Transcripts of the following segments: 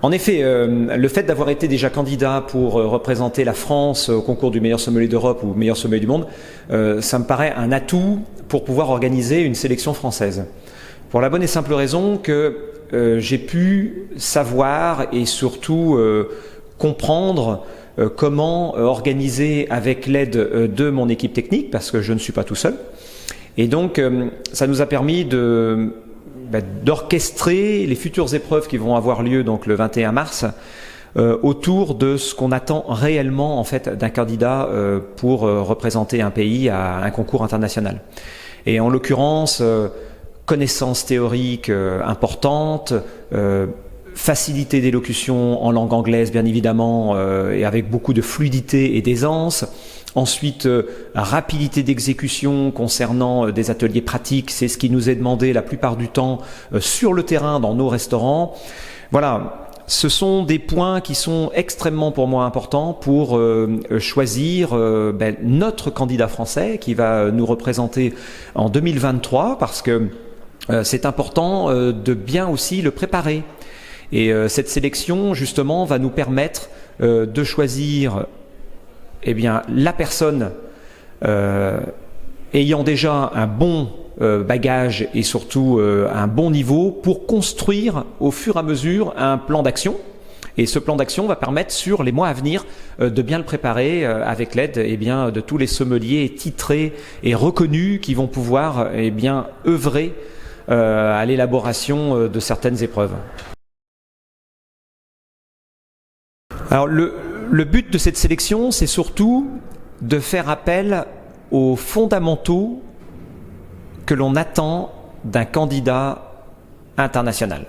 En effet, le fait d'avoir été déjà candidat pour représenter la France au concours du meilleur sommelier d'Europe ou meilleur sommelier du monde, ça me paraît un atout pour pouvoir organiser une sélection française. Pour la bonne et simple raison que j'ai pu savoir et surtout comprendre comment organiser avec l'aide de mon équipe technique, parce que je ne suis pas tout seul. Et donc, ça nous a permis d'orchestrer les futures épreuves qui vont avoir lieu donc le 21 mars autour de ce qu'on attend réellement en fait d'un candidat pour représenter un pays à un concours international. Et en l'occurrence, connaissances théoriques importantes, facilité d'élocution en langue anglaise bien évidemment et avec beaucoup de fluidité et d'aisance. Ensuite, rapidité d'exécution concernant des ateliers pratiques, c'est ce qui nous est demandé la plupart du temps sur le terrain dans nos restaurants. Voilà, ce sont des points qui sont extrêmement pour moi importants pour choisir notre candidat français qui va nous représenter en 2023 parce que c'est important de bien aussi le préparer. Et cette sélection justement va nous permettre de choisir la personne ayant déjà un bon bagage et surtout un bon niveau pour construire au fur et à mesure un plan d'action. Et ce plan d'action va permettre sur les mois à venir de bien le préparer avec l'aide de tous les sommeliers titrés et reconnus qui vont pouvoir œuvrer à l'élaboration de certaines épreuves. Alors le but de cette sélection, c'est surtout de faire appel aux fondamentaux que l'on attend d'un candidat international.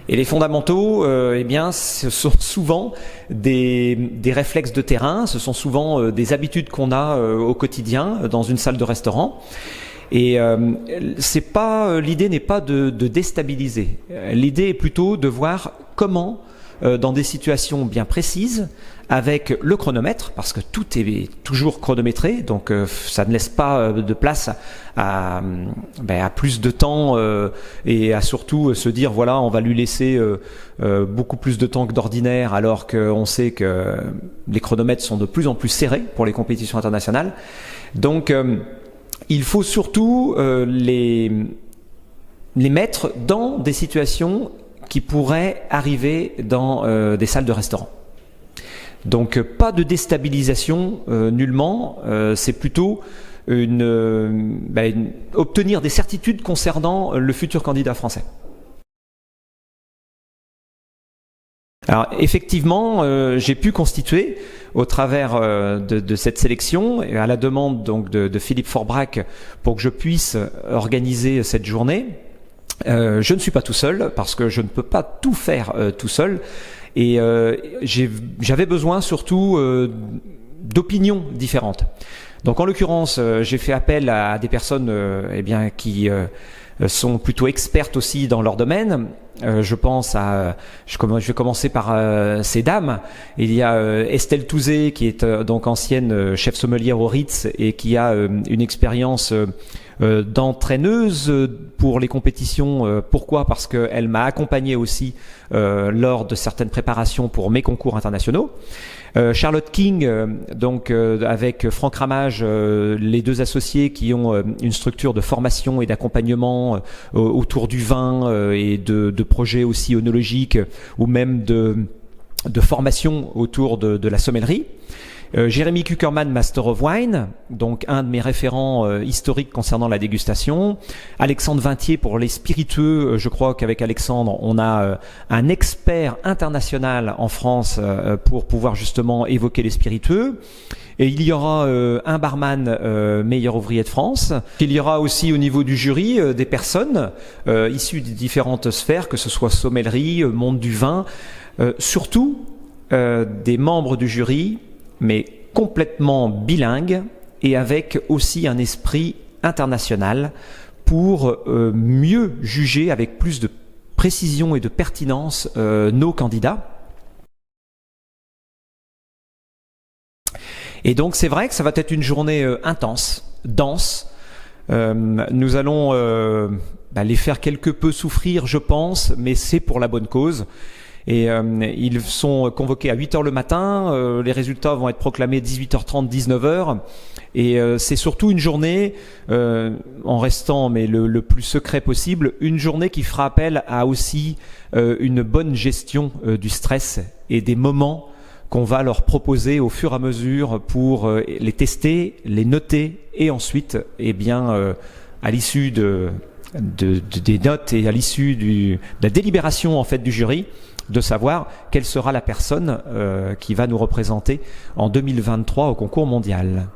Et les fondamentaux, ce sont souvent des réflexes de terrain, ce sont souvent des habitudes qu'on a au quotidien dans une salle de restaurant. Et l'idée n'est pas de déstabiliser. L'idée est plutôt de voir comment dans des situations bien précises, avec le chronomètre, parce que tout est toujours chronométré, donc ça ne laisse pas de place à plus de temps et à surtout se dire voilà, on va lui laisser beaucoup plus de temps que d'ordinaire, alors qu'on sait que les chronomètres sont de plus en plus serrés pour les compétitions internationales. Donc il faut surtout les mettre dans des situations qui pourraient arriver dans des salles de restaurant. Donc pas de déstabilisation nullement, c'est plutôt obtenir des certitudes concernant le futur candidat français. Alors effectivement, j'ai pu constituer au travers de cette sélection, et à la demande donc de Philippe Forbrac pour que je puisse organiser cette journée. Je ne suis pas tout seul parce que je ne peux pas tout faire tout seul et j'avais besoin surtout d'opinions différentes. Donc en l'occurrence, j'ai fait appel à des personnes qui sont plutôt expertes aussi dans leur domaine. Je pense à, je vais commencer par ces dames. Il y a Estelle Touzé qui est donc ancienne chef sommelière au Ritz et qui a une expérience d'entraîneuse pour les compétitions. Pourquoi? Parce qu'elle m'a accompagné aussi lors de certaines préparations pour mes concours internationaux. Charlotte King, avec Franck Ramage, les deux associés qui ont une structure de formation et d'accompagnement autour du vin et de projets aussi œnologiques ou même de formation autour de la sommellerie. Jérémy Kuckerman, Master of Wine, donc un de mes référents historiques concernant la dégustation. Alexandre Vintier pour les spiritueux. Je crois qu'avec Alexandre, on a un expert international en France pour pouvoir justement évoquer les spiritueux. Et il y aura un barman meilleur ouvrier de France. Il y aura aussi au niveau du jury des personnes issues des différentes sphères, que ce soit sommellerie, monde du vin, surtout des membres du jury, mais complètement bilingue et avec aussi un esprit international pour mieux juger avec plus de précision et de pertinence nos candidats. Et donc c'est vrai que ça va être une journée intense, dense. Nous allons les faire quelque peu souffrir, je pense, mais c'est pour la bonne cause. Et ils sont convoqués à 8h le matin, les résultats vont être proclamés 18h30, 19h. Et c'est surtout une journée, en restant mais le plus secret possible, une journée qui fera appel à aussi une bonne gestion du stress et des moments qu'on va leur proposer au fur et à mesure pour les tester, les noter et ensuite, à l'issue des notes et à l'issue de la délibération en fait du jury, de savoir quelle sera la personne qui va nous représenter en 2023 au concours mondial.